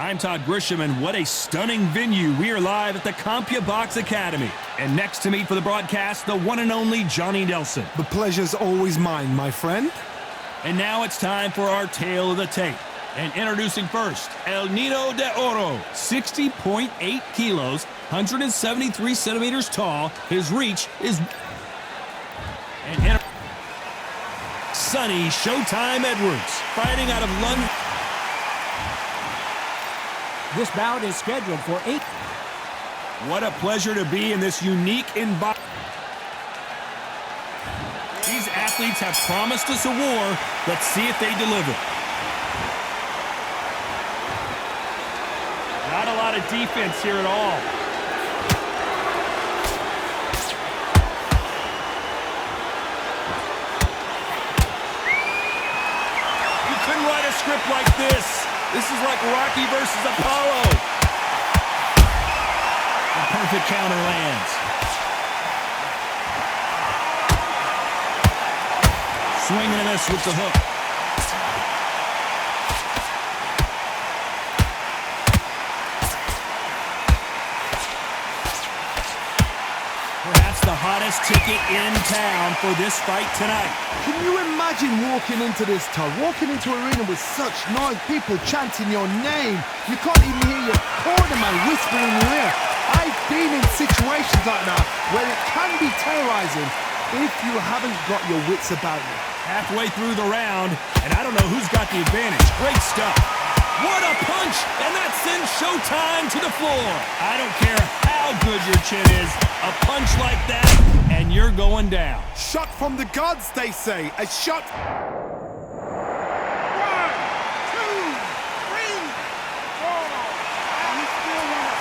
I'm Todd Grisham, and what a stunning venue. We are live at the CompuBox Academy. And next to me for the broadcast, the one and only Johnny Nelson. The pleasure's always mine, my friend. And now it's time for our tale of the tape. And introducing first, El Niño de Oro, 60.8 kilos, 173 centimeters tall. His reach is... Sonny Showtime Edwards, fighting out of London. This bout is scheduled for 8. What a pleasure to be in this unique environment. These athletes have promised us a war. Let's see if they deliver. Not a lot of defense here at all. You couldn't write a script like this. This is like Rocky versus Apollo. The perfect counter lands. Swinging and miss with the hook. Perhaps the hottest ticket in town for this fight tonight. Can you imagine walking into this, Todd? Walking into an arena with such noise, people chanting your name. You can't even hear your cornerman whispering in your ear. I've been in situations like that where it can be terrorizing if you haven't got your wits about you. Halfway through the round, and I don't know who's got the advantage. Great stuff. What a punch! And that sends Showtime to the floor. I don't care how good your chin is. A punch like that, and you're going down. Shot from the gods, they say. A shot... 1, 2, 3, 4. And he's still on the back.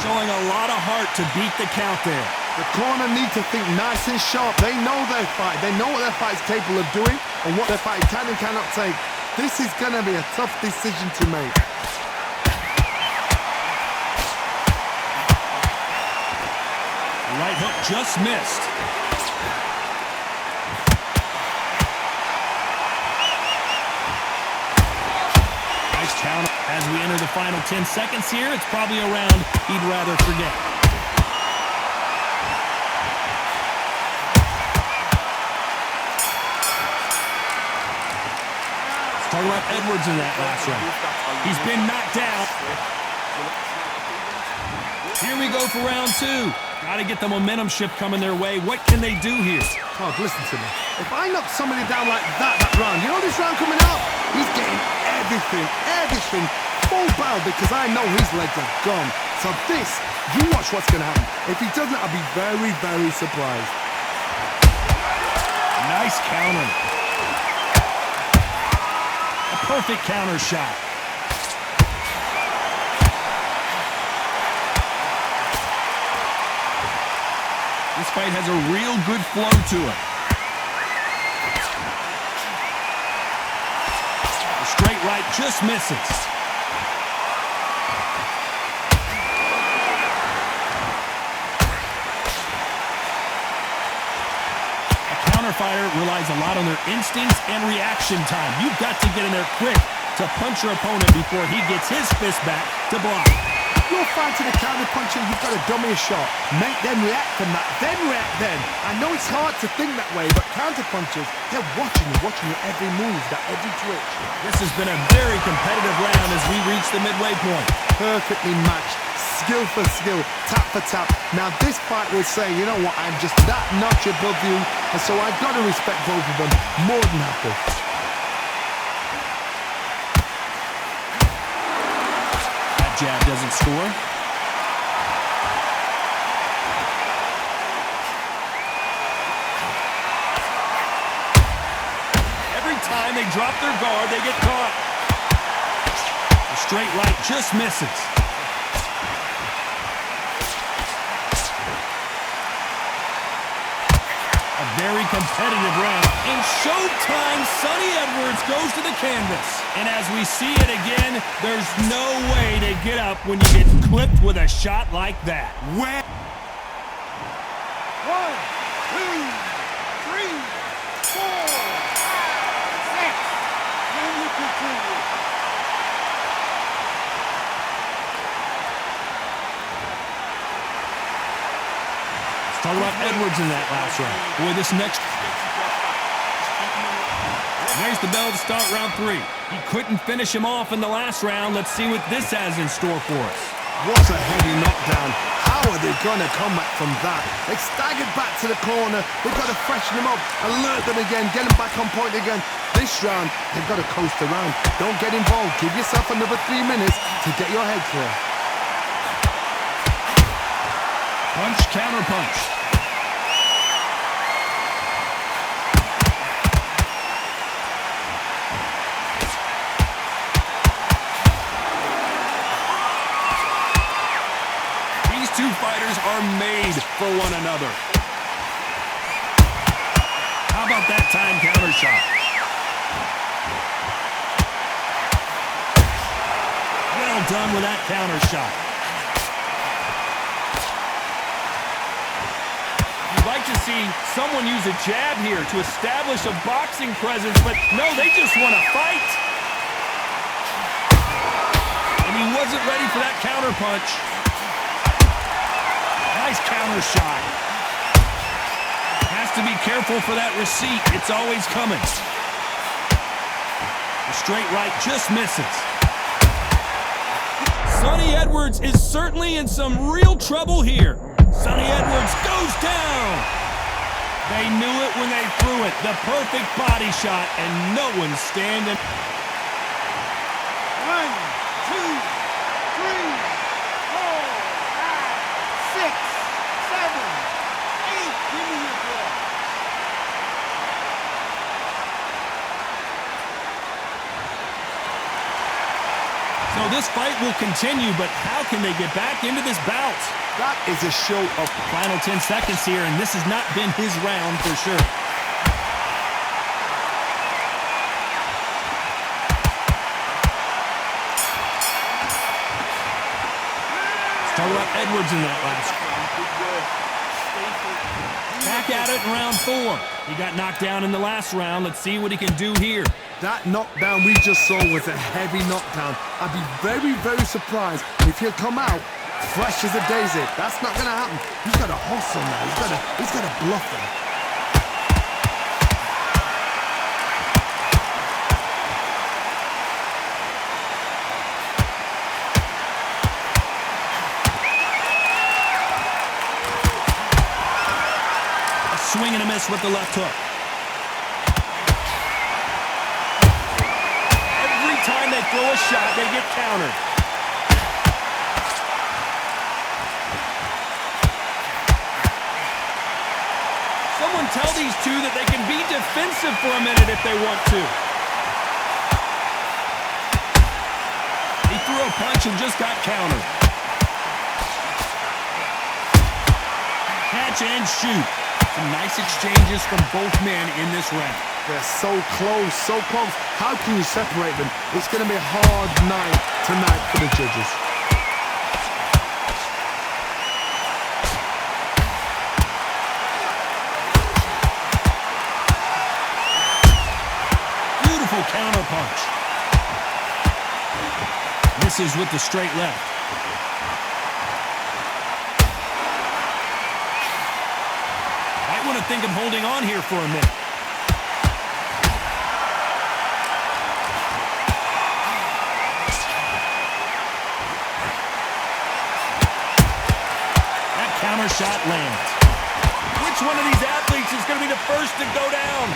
Showing a lot of heart to beat the count there. The corner need to think nice and sharp. They know their fight. They know what their fight's capable of doing and what their fight can and cannot take. This is going to be a tough decision to make. The right hook just missed. Nice counter. As we enter the final 10 seconds here, it's probably a round he'd rather forget. Talk about Edwards in that last round. He's been knocked down. Here we go for round 2. Got to get the momentum shift coming their way. What can they do here? Oh, listen to me. If I knock somebody down like that round, you know this round coming up? He's getting everything full barrel because I know his legs are gone. So this, you watch what's going to happen. If he doesn't, I'll be very, very surprised. Nice counter. Perfect counter shot. This fight has a real good flow to it. The straight right just misses. Fighter relies a lot on their instincts and reaction time. You've got to get in there quick to punch your opponent before he gets his fist back to block. You're fighting a counter puncher, you've got to dummy a shot. Make them react from that, then react then. I know it's hard to think that way, but counter punchers, they're watching you every move, that every twitch. This has been a very competitive round as we reach the midway point. Perfectly matched. Skill for skill, tap for tap. Now this fight will say, you know what, I'm just that notch above you, and so I've got to respect both of them more than happy. That jab doesn't score. Every time they drop their guard, they get caught. The straight right just misses. Very competitive round. In Showtime, Sonny Edwards goes to the canvas. And as we see it again, there's no way to get up when you get clipped with a shot like that. Where? 1, 2, 3, Talk about Edwards in that last round. Boy, this next... There's the bell to start round 3. He couldn't finish him off in the last round. Let's see what this has in store for us. What a heavy knockdown. How are they going to come back from that? They staggered back to the corner. They've got to freshen them up, alert them again, get them back on point again. This round, they've got to coast around. Don't get involved. Give yourself another 3 minutes to get your head clear. Punch, counter punch. These two fighters are made for one another. How about that time counter shot? Well done with that counter shot. You'd like to see someone use a jab here to establish a boxing presence, but no, they just want to fight. And he wasn't ready for that counter punch. Nice counter shot. Has to be careful for that receipt. It's always coming. The straight right just misses. Sonny Edwards is certainly in some real trouble here. Sonny Edwards goes down. They knew it when they threw it. The perfect body shot, and no one's standing. 1, 2, 3, 4, 5, 6, 7, 8. Give me your ball. So this fight will continue, but how can they get back into this bout? That is a show of Final 10 seconds here, and this has not been his round for sure. Let's talk about Edwards in that last round. Back at it in round 4. He got knocked down in the last round. Let's see what he can do here. that knockdown we just saw was a heavy knockdown. I'd be very, very surprised if he'll come out fresh as a daisy. That's not going to happen. He's got to hustle now. He's got to bluff him. A swing and a miss with the left hook. Every time they throw a shot, they get countered. Someone tell these two that they can be defensive for a minute if they want to. He threw a punch and just got countered. Catch and shoot. Some nice exchanges from both men in this round. They're so close, so close. How can you separate them? It's going to be a hard night tonight for the judges. Counter punch. Misses with the straight left. Might want to think of holding on here for a minute. That counter shot lands. Which one of these athletes is going to be the first to go down?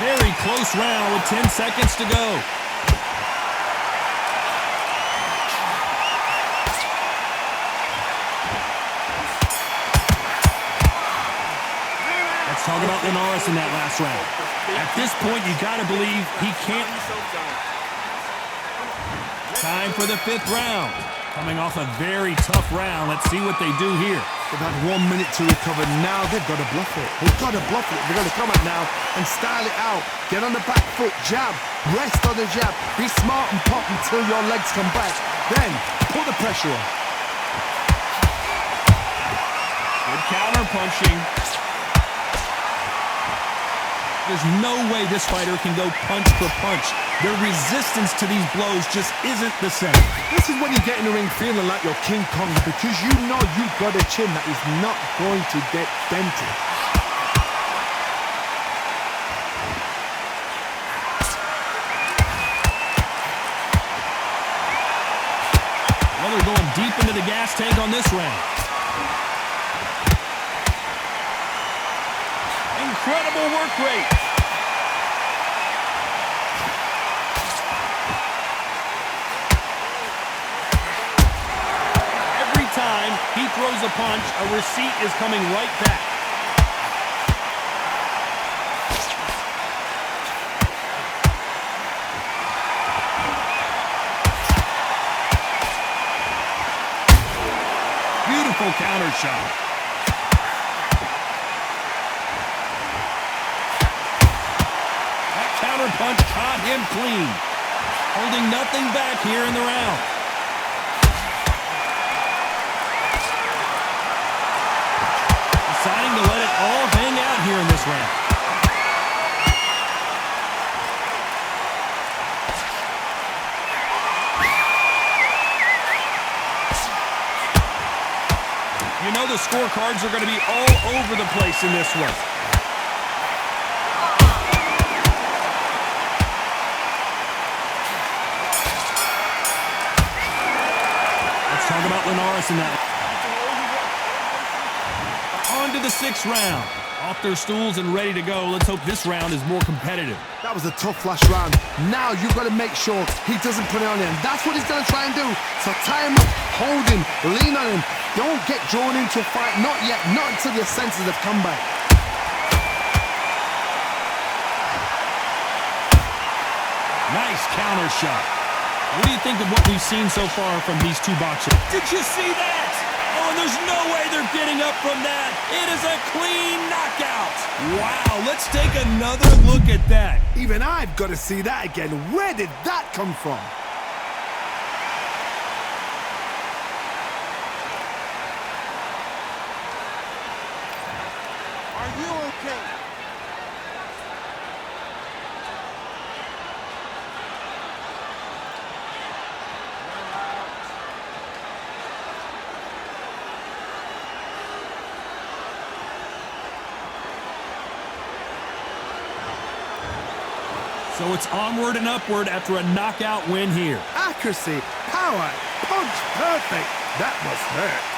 Very close round with 10 seconds to go. Let's talk about Linares in that last round. At this point, you got to believe he can't. Time for the 5th round. Coming off a very tough round. Let's see what they do here. They've had 1 minute to recover. Now they've got to bluff it. They've got to bluff it. They've got to come out now and style it out. Get on the back foot, jab, rest on the jab. Be smart and pop until your legs come back. Then put the pressure on. Good counter punching. There's no way this fighter can go punch for punch. Their resistance to these blows just isn't the same. This is when you get in the ring feeling like you're King Kong because you know you've got a chin that is not going to get dented. Well, they're going deep into the gas tank on this round. Incredible work rate. Every time he throws a punch, a receipt is coming right back. Beautiful counter shot. That counter punch caught him clean. Holding nothing back here in the round. Deciding to let it all hang out here in this round. You know the scorecards are going to be all over the place in this one. Let's talk about Linares in that. On to the 6th round. Off their stools and ready to go. Let's hope this round is more competitive. That was a tough last round. Now you've got to make sure he doesn't put it on him. That's what he's going to try and do. So tie him up, hold him, lean on him. Don't get drawn into a fight. Not yet. Not until your senses have come back. Nice counter shot. What do you think of what we've seen so far from these two boxers? Did you see that? Oh, and there's no way they're getting up from that. It is a clean knockout. Wow, let's take another look at that. Even I've got to see that again. Where did that come from? Are you okay? So it's onward and upward after a knockout win here. Accuracy, power, punch, perfect. That must hurt.